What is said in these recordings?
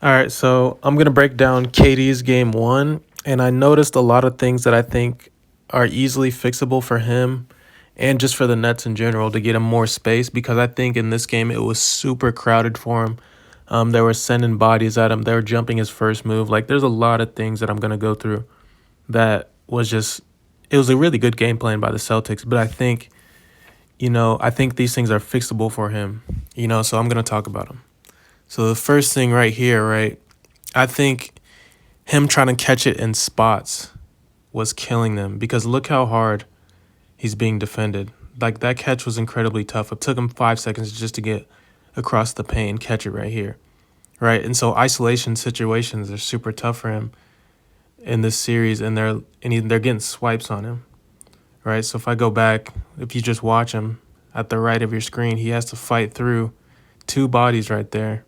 All right, so I'm going to break down KD's game one, and I noticed a lot of things that I think are easily fixable for him and just for the Nets in general to get him more space because I think in this game it was super crowded for him. They were sending bodies at him, they were jumping his first move. Like, there's a lot of things that I'm going to go through that was just, it was a really good game plan by the Celtics, but I think, I think these things are fixable for him, so I'm going to talk about them. So the first thing right here, right? I think him trying to catch it in spots was killing them because look how hard he's being defended. Like, that catch was incredibly tough. It took him 5 seconds just to get across the paint and catch it right here, right? And so isolation situations are super tough for him in this series, and they're getting swipes on him, right? So if I go back, if you just watch him at the right of your screen, he has to fight through two bodies right there,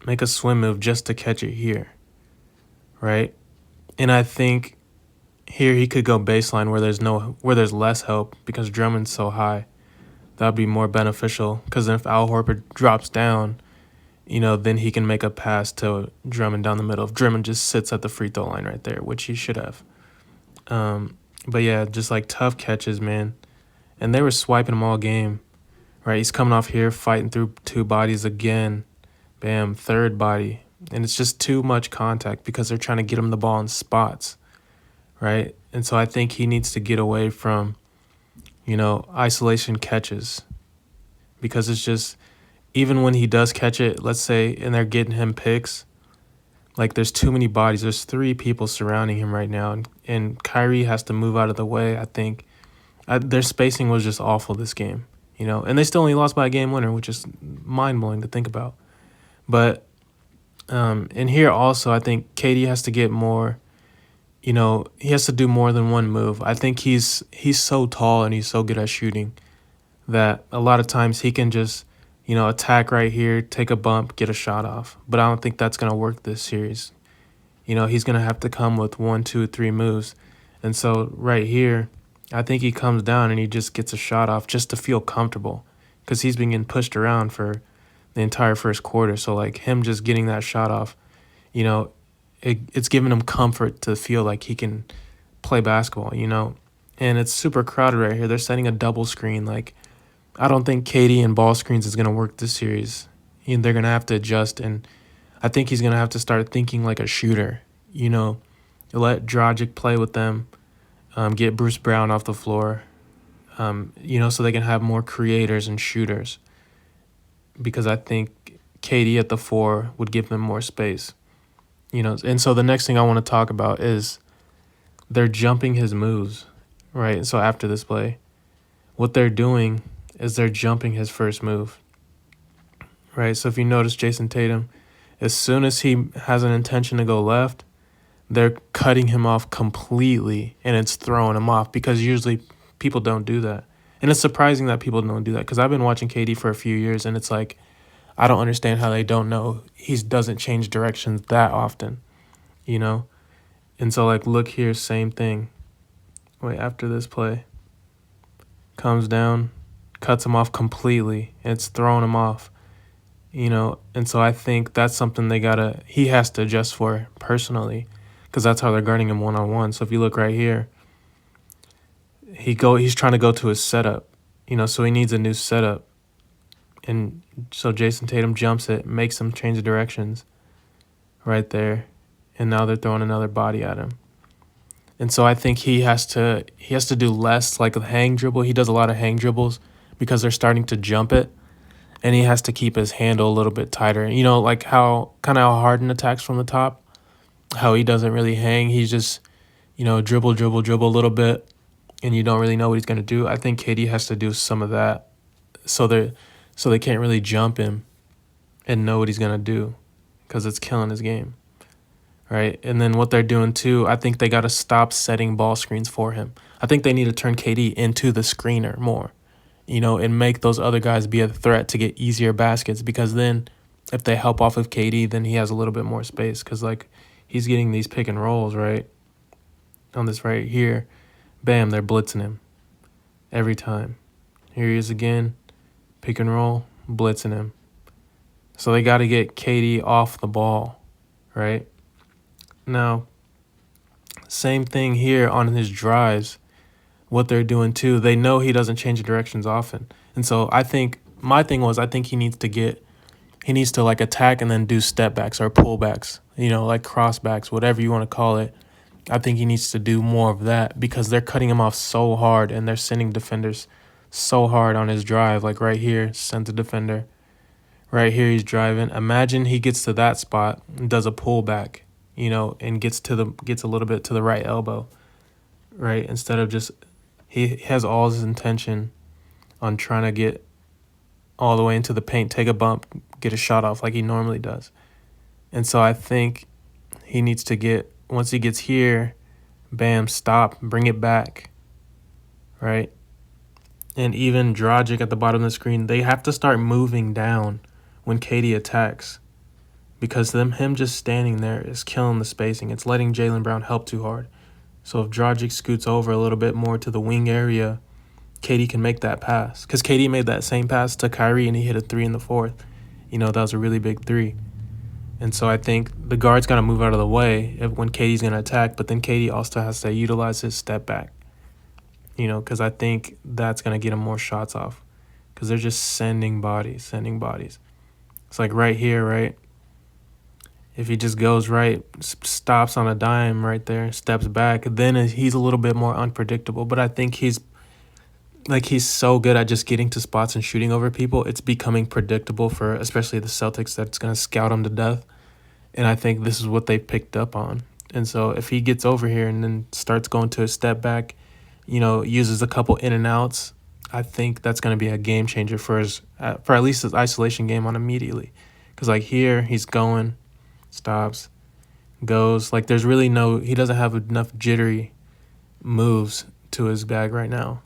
make a swim move just to catch it here, right? And I think here he could go baseline where there's less help because Drummond's so high. That would be more beneficial because if Al Horford drops down, then he can make a pass to Drummond down the middle. If Drummond just sits at the free throw line right there, which he should have. But yeah, just like tough catches, man. And they were swiping him all game, right? He's coming off here, fighting through two bodies again. Bam, third body. And it's just too much contact because they're trying to get him the ball in spots, right? And so I think he needs to get away from, isolation catches because it's just, even when he does catch it, let's say, and they're getting him picks, like there's too many bodies. There's three people surrounding him right now, and Kyrie has to move out of the way, I think. Their spacing was just awful this game, and they still only lost by a game winner, which is mind-blowing to think about. But in here also, I think KD has to get more, he has to do more than one move. I think he's so tall and he's so good at shooting that a lot of times he can just, attack right here, take a bump, get a shot off. But I don't think that's going to work this series. He's going to have to come with 1, 2, 3 moves. And so right here, I think he comes down and he just gets a shot off just to feel comfortable because he's been getting pushed around for the entire first quarter. So, like, him just getting that shot off, it's giving him comfort to feel like he can play basketball, And it's super crowded right here. They're setting a double screen. Like, I don't think KD and ball screens is going to work this series. They're going to have to adjust, and I think he's going to have to start thinking like a shooter, Let Dragic play with them, get Bruce Brown off the floor, so they can have more creators and shooters because I think KD at the 4 would give them more space, And so the next thing I want to talk about is they're jumping his moves, right? So after this play, what they're doing is they're jumping his first move, right? So if you notice Jason Tatum, as soon as he has an intention to go left, they're cutting him off completely, and it's throwing him off because usually people don't do that. And it's surprising that people don't do that because I've been watching KD for a few years, and it's like, I don't understand how they don't know he doesn't change directions that often, And so, like, look here, same thing. Wait, after this play, comes down, cuts him off completely, and it's throwing him off, And so I think that's something he has to adjust for personally because that's how they're guarding him one-on-one. So if you look right here, he's trying to go to his setup, so he needs a new setup. And so Jason Tatum jumps it, makes him change directions right there. And now they're throwing another body at him. And so I think he has to do less like a hang dribble. He does a lot of hang dribbles because they're starting to jump it. And he has to keep his handle a little bit tighter. Like how Harden attacks from the top, how he doesn't really hang. He's just, dribble a little bit, and you don't really know what he's going to do. I think KD has to do some of that so they can't really jump him and know what he's going to do because it's killing his game, right? And then what they're doing too, I think they got to stop setting ball screens for him. I think they need to turn KD into the screener more, and make those other guys be a threat to get easier baskets because then if they help off of KD, then he has a little bit more space because, like, he's getting these pick and rolls, right? On this right here, bam, they're blitzing him every time. Here he is again, pick and roll, blitzing him. So they got to get KD off the ball, right? Now, same thing here on his drives. What they're doing too, they know he doesn't change directions often. And so I think my thing was I think he needs to like attack and then do step backs or pullbacks, like crossbacks, whatever you want to call it. I think he needs to do more of that because they're cutting him off so hard and they're sending defenders so hard on his drive. Like right here, sent the defender. Right here, he's driving. Imagine he gets to that spot and does a pullback, and gets a little bit to the right elbow, right? Instead of just he has all his intention on trying to get all the way into the paint, take a bump, get a shot off like he normally does. And so I think he needs to once he gets here, bam, stop, bring it back, right? And even Dragic at the bottom of the screen, they have to start moving down when KD attacks because him just standing there is killing the spacing. It's letting Jaylen Brown help too hard. So if Dragic scoots over a little bit more to the wing area, KD can make that pass. Because KD made that same pass to Kyrie and he hit a 3 in the fourth. That was a really big 3. And so I think the guard's got to move out of the way when KD's going to attack, but then KD also has to utilize his step back, because I think that's going to get him more shots off because they're just sending bodies. It's like right here, right? If he just goes right, stops on a dime right there, steps back, then he's a little bit more unpredictable. But I think he's so good at just getting to spots and shooting over people. It's becoming predictable for especially the Celtics that's going to scout him to death. And I think this is what they picked up on. And so if he gets over here and then starts going to a step back, uses a couple in and outs, I think that's going to be a game changer for at least his isolation game on immediately. Because like here, he's going, stops, goes. Like there's really he doesn't have enough jittery moves to his bag right now.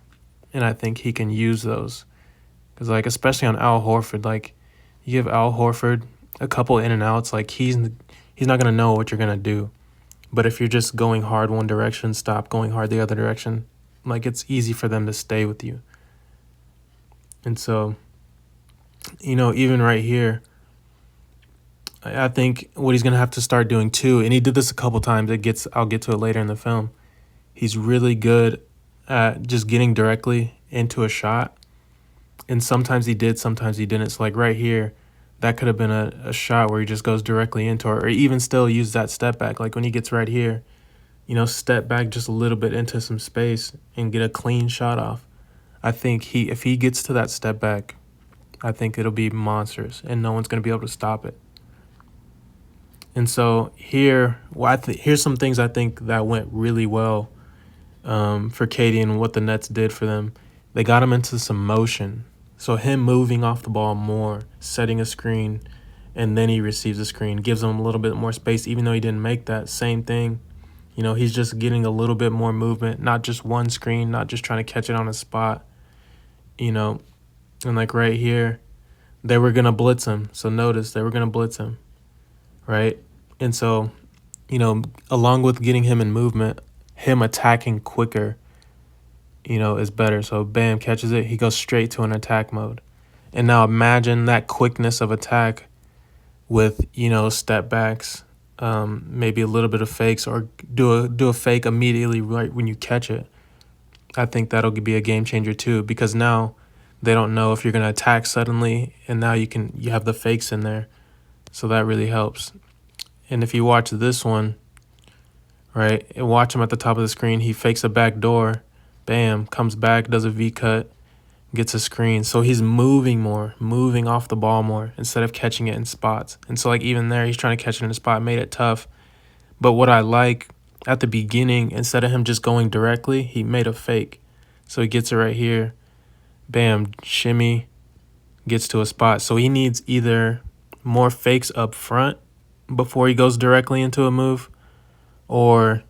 And I think he can use those. Because like especially on Al Horford, like you give Al Horford a couple in and outs, like he's not going to know what you're going to do. But if you're just going hard one direction, stop going hard the other direction, like it's easy for them to stay with you. And so, even right here, I think what he's going to have to start doing too, and he did this a couple times, I'll get to it later in the film, he's really good at just getting directly into a shot. And sometimes he did, sometimes he didn't. So like right here, that could have been a shot where he just goes directly into it, or even still use that step back. Like when he gets right here, step back just a little bit into some space and get a clean shot off. I think if he gets to that step back, I think it'll be monstrous and no one's going to be able to stop it. And so here's some things I think that went really well for KD and what the Nets did for them. They got him into some motion. So him moving off the ball more, setting a screen, and then he receives a screen, gives him a little bit more space, even though he didn't make that. Same thing. He's just getting a little bit more movement, not just one screen, not just trying to catch it on a spot, and like right here, they were going to blitz him. So notice they were going to blitz him, right? And so, along with getting him in movement, him attacking quicker, is better. So bam, catches it. He goes straight to an attack mode. And now imagine that quickness of attack with, step backs, maybe a little bit of fakes, or do a fake immediately right when you catch it. I think that'll be a game changer too, because now they don't know if you're going to attack suddenly, and now you have the fakes in there. So that really helps. And if you watch this one, right, and watch him at the top of the screen, he fakes a back door, bam, comes back, does a V-cut, gets a screen. So he's moving off the ball more instead of catching it in spots. And so like even there, he's trying to catch it in a spot, made it tough. But what I like at the beginning, instead of him just going directly, he made a fake. So he gets it right here, bam, shimmy, gets to a spot. So he needs either more fakes up front before he goes directly into a move, or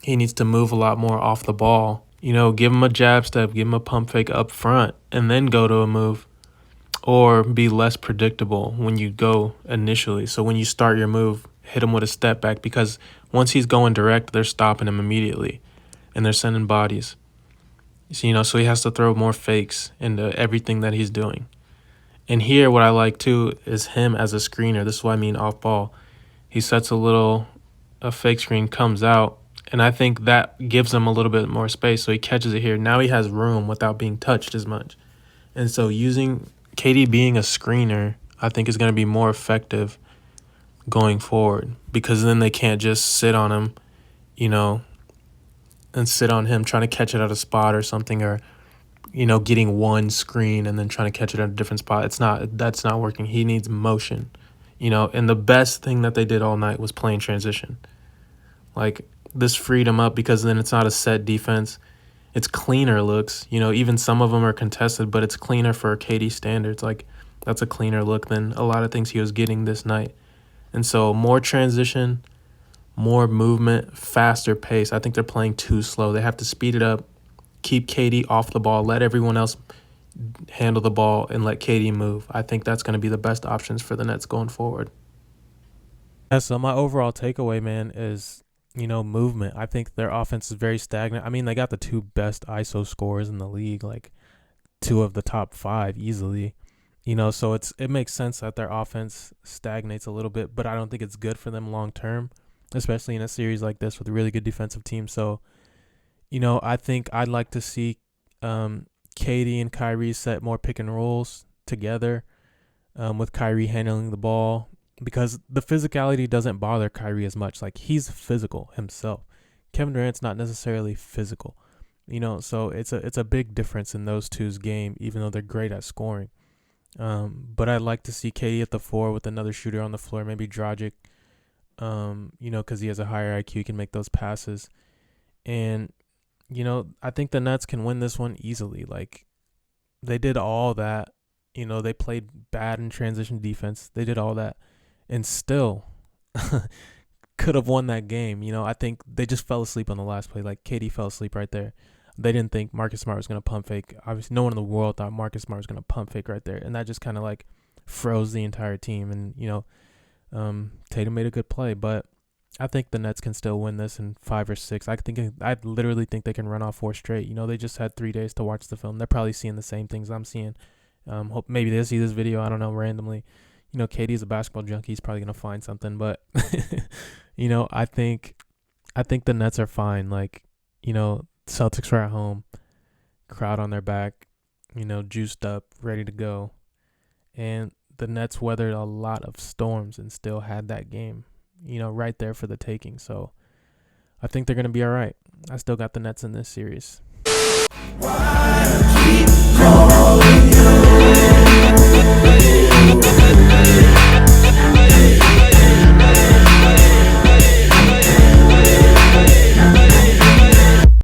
he needs to move a lot more off the ball. Give him a jab step, give him a pump fake up front, and then go to a move, or be less predictable when you go initially. So when you start your move, hit him with a step back, because once he's going direct, they're stopping him immediately, and they're sending bodies. So he has to throw more fakes into everything that he's doing. And here, what I like too is him as a screener. This is what I mean off ball. He sets a fake screen, comes out, and I think that gives him a little bit more space. So he catches it here. Now he has room without being touched as much. And so using KD being a screener, I think is going to be more effective going forward, because then they can't just sit on him, you know, and sit on him trying to catch it at a spot or something, or getting one screen and then trying to catch it at a different spot. That's not working. He needs motion, and the best thing that they did all night was playing transition. Like, this freed him up, because then it's not a set defense. It's cleaner looks, even some of them are contested, but it's cleaner for KD standards. Like, that's a cleaner look than a lot of things he was getting this night. And so more transition, more movement, faster pace. I think they're playing too slow. They have to speed it up, keep KD off the ball, let everyone else handle the ball, and let KD move. I think that's going to be the best options for the Nets going forward. Yeah, so my overall takeaway, man, is, movement. I think their offense is very stagnant. I mean, they got the two best ISO scorers in the league, like two of the top five easily. So it makes sense that their offense stagnates a little bit, but I don't think it's good for them long term, especially in a series like this with a really good defensive team. So, I think I'd like to see KD and Kyrie set more pick and rolls together, with Kyrie handling the ball, because the physicality doesn't bother Kyrie as much. Like, he's physical himself. Kevin Durant's not necessarily physical, so it's a big difference in those two's game, even though they're great at scoring. But I'd like to see KD at the 4 with another shooter on the floor, maybe Dragic, because he has a higher IQ, he can make those passes. And, I think the Nets can win this one easily. Like, they did all that. They played bad in transition defense. They did all that and still could have won that game. I think they just fell asleep on the last play. Like, KD fell asleep right there. They didn't think Marcus Smart was going to pump fake. Obviously, no one in the world thought Marcus Smart was going to pump fake right there. And that just kind of like froze the entire team. And, Tatum made a good play. But I think the Nets can still win this in 5 or 6. I literally think they can run off 4 straight. They just had 3 days to watch the film. They're probably seeing the same things I'm seeing. Hope maybe they see this video. I don't know, randomly. KD's a basketball junkie. He's probably going to find something. But, I think the Nets are fine. Like, Celtics are at home, crowd on their back, juiced up, ready to go. And the Nets weathered a lot of storms and still had that game, right there for the taking. So I think they're going to be all right. I still got the Nets in this series. Why keep calling you?